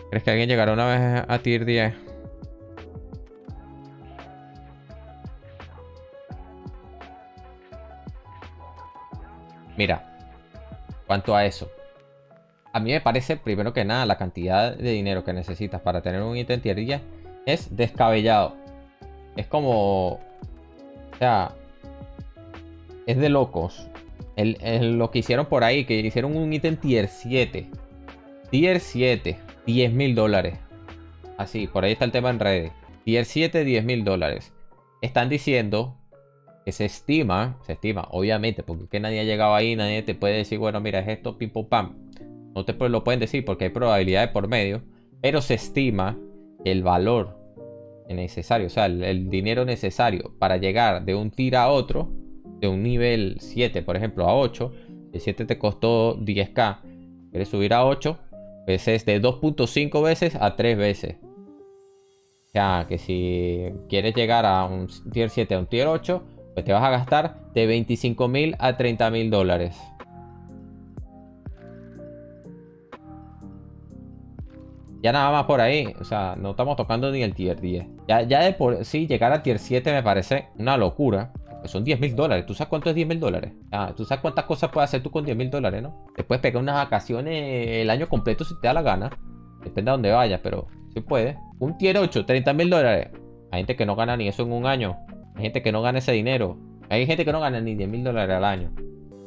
¿Crees que alguien llegará una vez a tier 10? Mira, cuanto a eso, a mí me parece, primero que nada, la cantidad de dinero que necesitas para tener un ítem tier 10 es descabellado. Es como... O sea, es de locos. Lo que hicieron por ahí, que hicieron un ítem tier 7. Tier 7, $10.000. Así, por ahí está el tema en redes. Tier 7, $10.000. Están diciendo que se estima, obviamente, porque es que nadie ha llegado ahí, nadie te puede decir, bueno, mira, es esto, pim pum pam. No te lo pueden decir porque hay probabilidades por medio, pero se estima que el valor necesario, o sea, el dinero necesario para llegar de un tier a otro, de un nivel 7, por ejemplo, a 8, el 7 te costó 10k, quieres subir a 8, pues es de 2.5 veces a 3 veces. O sea, que si quieres llegar a un tier 7 a un tier 8, pues te vas a gastar de 25.000 a $30.000. Ya nada más por ahí, o sea, no estamos tocando ni el tier 10. Ya de por sí, llegar a tier 7 me parece una locura. Porque son $10.000. ¿Tú sabes cuánto es $10.000? ¿Tú sabes cuántas cosas puedes hacer tú con $10.000, no? Te puedes pegar unas vacaciones el año completo si te da la gana. Depende de dónde vayas, pero sí puedes. Un tier 8, $30.000. Hay gente que no gana ni eso en un año. Hay gente que no gana ese dinero. Hay gente que no gana ni $10.000 al año.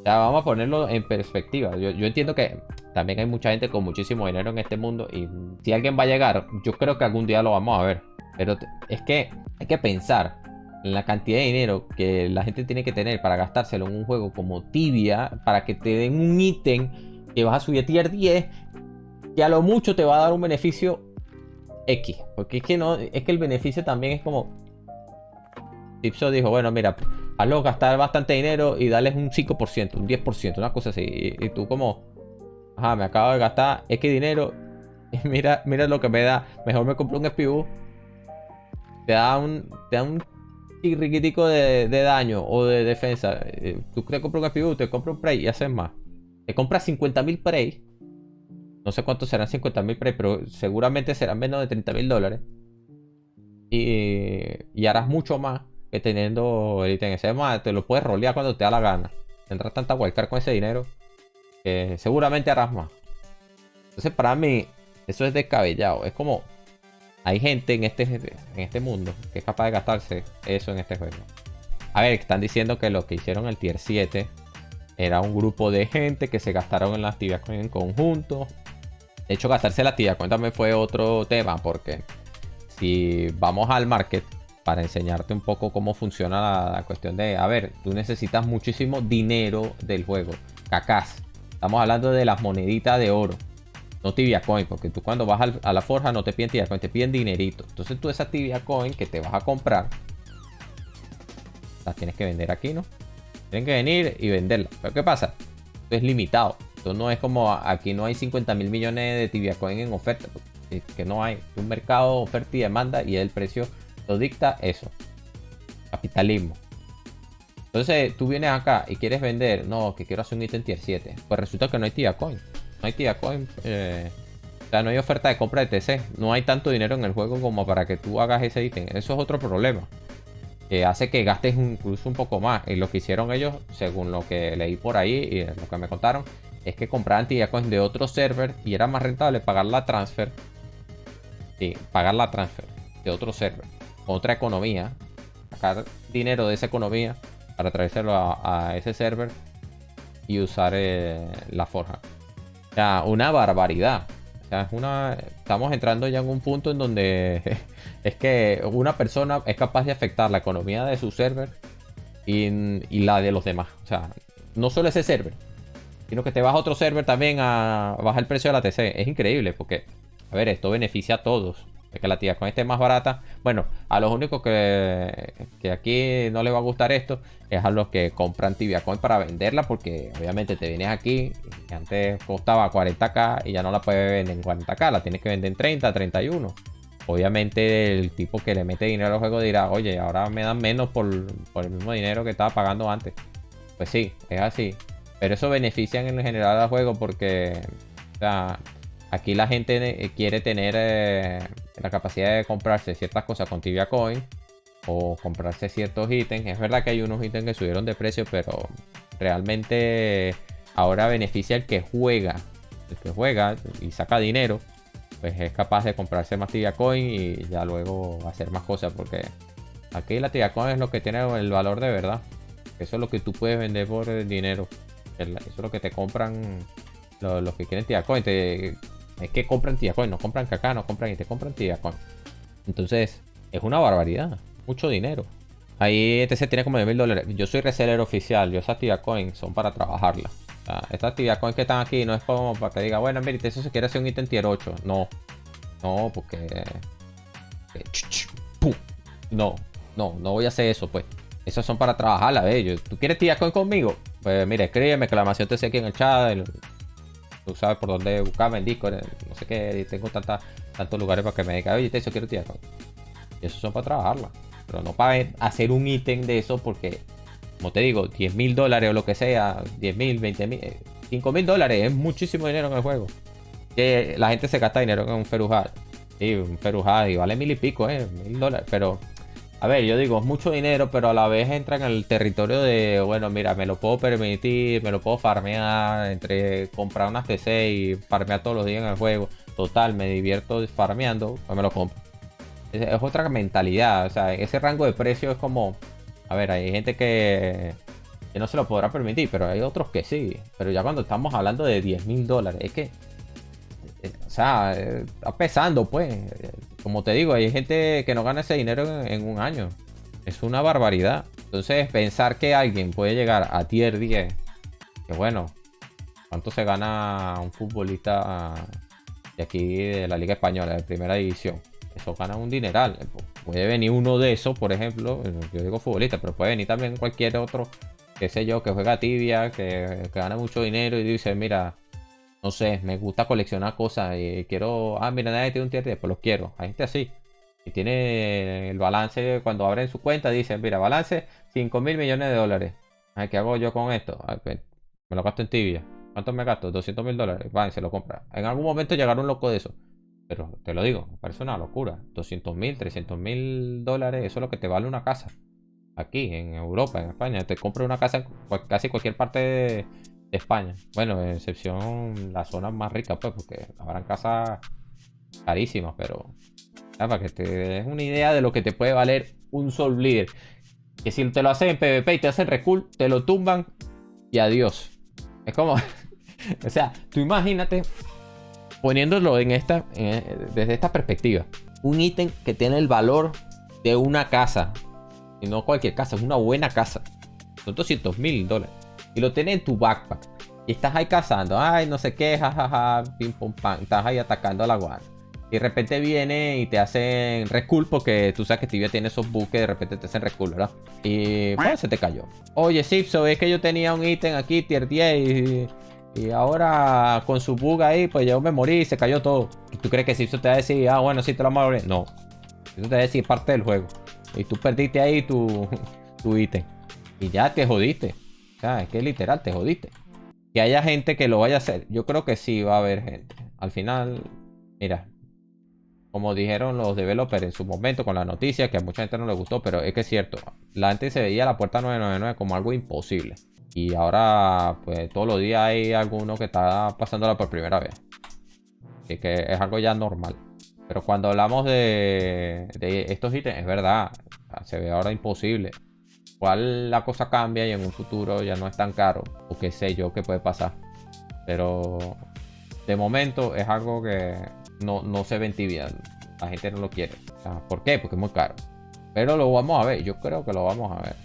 O sea, vamos a ponerlo en perspectiva. Yo entiendo que también hay mucha gente con muchísimo dinero en este mundo. Y si alguien va a llegar, yo creo que algún día lo vamos a ver. Pero es que hay que pensar en la cantidad de dinero que la gente tiene que tener para gastárselo en un juego como Tibia. Para que te den un ítem que vas a subir a tier 10. Que a lo mucho te va a dar un beneficio X. Porque es que no, es que el beneficio también es como... Tipso dijo, bueno, mira, hazlo gastar bastante dinero y darles un 5%, un 10%, una cosa así. Y tú como, ajá, me acabo de gastar X dinero y mira lo que me da. Mejor me compro un SPU. Te da un riquitico de daño o de defensa. Tú te compras un SPU, te compras un Prey y haces más. Te compras 50.000 Prey. No sé cuántos serán 50.000 Prey, pero seguramente serán menos de $30.000. Y harás mucho más que teniendo el ítem ese. Más, te lo puedes rolear cuando te da la gana. Tendrás tanta wildcard con ese dinero que seguramente harás más. Entonces, para mí, eso es descabellado. Es como hay gente en este mundo que es capaz de gastarse eso en este juego. A ver, están diciendo que lo que hicieron el tier 7 era un grupo de gente que se gastaron en las Tibia Coin en conjunto. De hecho, gastarse la Tibia Coin también fue otro tema, porque si vamos al market para enseñarte un poco cómo funciona la cuestión de, a ver, tú necesitas muchísimo dinero del juego, cacas. Estamos hablando de las moneditas de oro, no Tibia Coin, porque tú cuando vas a la forja no te piden Tibia Coin, te piden dinerito. Entonces tú esa Tibia Coin que te vas a comprar, la tienes que vender aquí, ¿no? Tienen que venir y venderla. Pero ¿qué pasa? Esto es limitado. Esto no es como aquí no hay 50.000 millones de Tibia Coin en oferta. Que no hay un mercado, oferta y demanda, y el precio lo dicta eso. Capitalismo. Entonces tú vienes acá y quieres vender, no, que quiero hacer un ítem tier 7. Pues resulta que no hay Tibia Coin. No hay Tibia Coin. O sea, no hay oferta de compra de TC. No hay tanto dinero en el juego como para que tú hagas ese ítem. Eso es otro problema. Que hace que gastes incluso un poco más. Y lo que hicieron ellos, según lo que leí por ahí y lo que me contaron, es que compraban Tibia Coins de otro server y era más rentable pagar la transfer. Sí, pagar la transfer de otro server, otra economía, sacar dinero de esa economía para traérselo a ese server y usar la forja. O sea, una barbaridad. O sea, estamos entrando ya en un punto en donde es que una persona es capaz de afectar la economía de su server y la de los demás. O sea, no solo ese server, sino que te vas a otro server también a bajar el precio de la TC. Es increíble porque, a ver, esto beneficia a todos. Es que la Tibia Coin esté más barata. Bueno, a los únicos que aquí no les va a gustar esto es a los que compran Tibia Coin para venderla. Porque obviamente te vienes aquí, que antes costaba 40k y ya no la puedes vender en 40k. La tienes que vender en 30, 31. Obviamente el tipo que le mete dinero al juego dirá, oye, ahora me dan menos por el mismo dinero que estaba pagando antes. Pues sí, es así. Pero eso beneficia en general al juego porque, o sea, Aquí la gente quiere tener la capacidad de comprarse ciertas cosas con Tibia Coin o comprarse ciertos ítems. Es verdad que hay unos ítems que subieron de precio, pero realmente ahora beneficia el que juega. El que juega y saca dinero, pues es capaz de comprarse más Tibia Coin y ya luego hacer más cosas, porque aquí la Tibia Coin es lo que tiene el valor de verdad. Eso es lo que tú puedes vender por dinero. Eso es lo que te compran los que quieren Tibia Coin. Es que compran Tibia Coin, no compran caca, no compran y te compran Tibia Coin. Entonces, es una barbaridad. Mucho dinero. Ahí ETC tiene como $10,000. Yo soy reseller oficial. Yo esas Tibia Coin son para trabajarla. O sea, estas Tibia Coin que están aquí no es como para que diga, bueno, mire, eso se quiere hacer un ítem tier 8. No. No, porque... ¡Pum! No, no voy a hacer eso, pues. Esos son para trabajarla, ¿tú quieres Tibia Coin conmigo? Pues mira, escríbeme, exclamación TC aquí en el chat. Tú sabes por dónde buscarme en Discord, no sé qué. Tengo tantos lugares para que me diga, oye, eso quiero Tibia Coin. Y esos son para trabajarla. Pero no para hacer un ítem de eso porque, como te digo, $10,000 o lo que sea, 10,000, 20,000, $5,000 es muchísimo dinero en el juego. Que la gente se gasta dinero en un Ferujad. Sí, un Ferujad y vale 1,000 y pico, $1,000. Pero, a ver, yo digo, es mucho dinero, pero a la vez entra en el territorio de, bueno, mira, me lo puedo permitir, me lo puedo farmear, entre comprar unas PC y farmear todos los días en el juego. Total, me divierto farmeando, pues me lo compro. Es otra mentalidad, o sea, ese rango de precio es como, a ver, hay gente que no se lo podrá permitir, pero hay otros que sí. Pero ya cuando estamos hablando de $10,000, es que, o sea, está pesando, pues. Como te digo, hay gente que no gana ese dinero en un año. Es una barbaridad. Entonces, pensar que alguien puede llegar a tier 10, que bueno, ¿cuánto se gana un futbolista de aquí de la Liga Española, de primera división? Eso gana un dineral. Puede venir uno de esos, por ejemplo, yo digo futbolista, pero puede venir también cualquier otro, qué sé yo, que juega tibia, que gana mucho dinero y dice, mira, no sé, me gusta coleccionar cosas y quiero, mira, nadie tiene un tier 10, pues los quiero. Hay gente así. Y tiene el balance, cuando abren su cuenta, dice, mira, balance $5,000,000,000. ¿Qué hago yo con esto? Pues, me lo gasto en tibia. ¿Cuánto me gasto? $200,000. Va, y se lo compra. En algún momento llegará un loco de eso. Pero te lo digo, me parece una locura. 200,000, $300,000, eso es lo que te vale una casa. Aquí, en Europa, en España. Te compras una casa en casi cualquier parte de España. Bueno, en excepción las zonas más ricas, pues, porque habrán casas carísimas, pero para que te des una idea de lo que te puede valer un Soul Bleeder. Que si te lo hacen en PvP y te hacen recull, te lo tumban y adiós. Es como... o sea, tú imagínate poniéndolo desde esta perspectiva. Un ítem que tiene el valor de una casa. Y no cualquier casa, es una buena casa. Son $200,000. Y lo tienes en tu backpack. Y estás ahí cazando. Ay, no sé qué, jajaja, pim pum pam. Estás ahí atacando a la guardia. Y de repente viene y te hacen recull, porque tú sabes que Tibia tiene esos bugs que de repente te hacen recull, ¿verdad? Y pues se te cayó. Oye, Sipso, es que yo tenía un ítem aquí, tier 10, y ahora con su bug ahí, pues yo me morí y se cayó todo. ¿Y tú crees que Sipso te va a decir, bueno, sí te lo vamos a morir? No. Eso te va a decir parte del juego. Y tú perdiste ahí tu ítem. Y ya te jodiste. O sea, es que literal te jodiste. Que haya gente que lo vaya a hacer. Yo creo que sí va a haber gente. Al final, mira, como dijeron los developers en su momento con la noticia, que a mucha gente no le gustó, pero es que es cierto. La gente se veía la puerta 999 como algo imposible. Y ahora, pues todos los días hay alguno que está pasándola por primera vez. Así que es algo ya normal. Pero cuando hablamos de estos ítems, es verdad, se ve ahora imposible. Igual la cosa cambia y en un futuro ya no es tan caro. O qué sé yo qué puede pasar. Pero de momento es algo que no se ve en tibia. La gente no lo quiere. O sea, ¿por qué? Porque es muy caro. Pero lo vamos a ver. Yo creo que lo vamos a ver.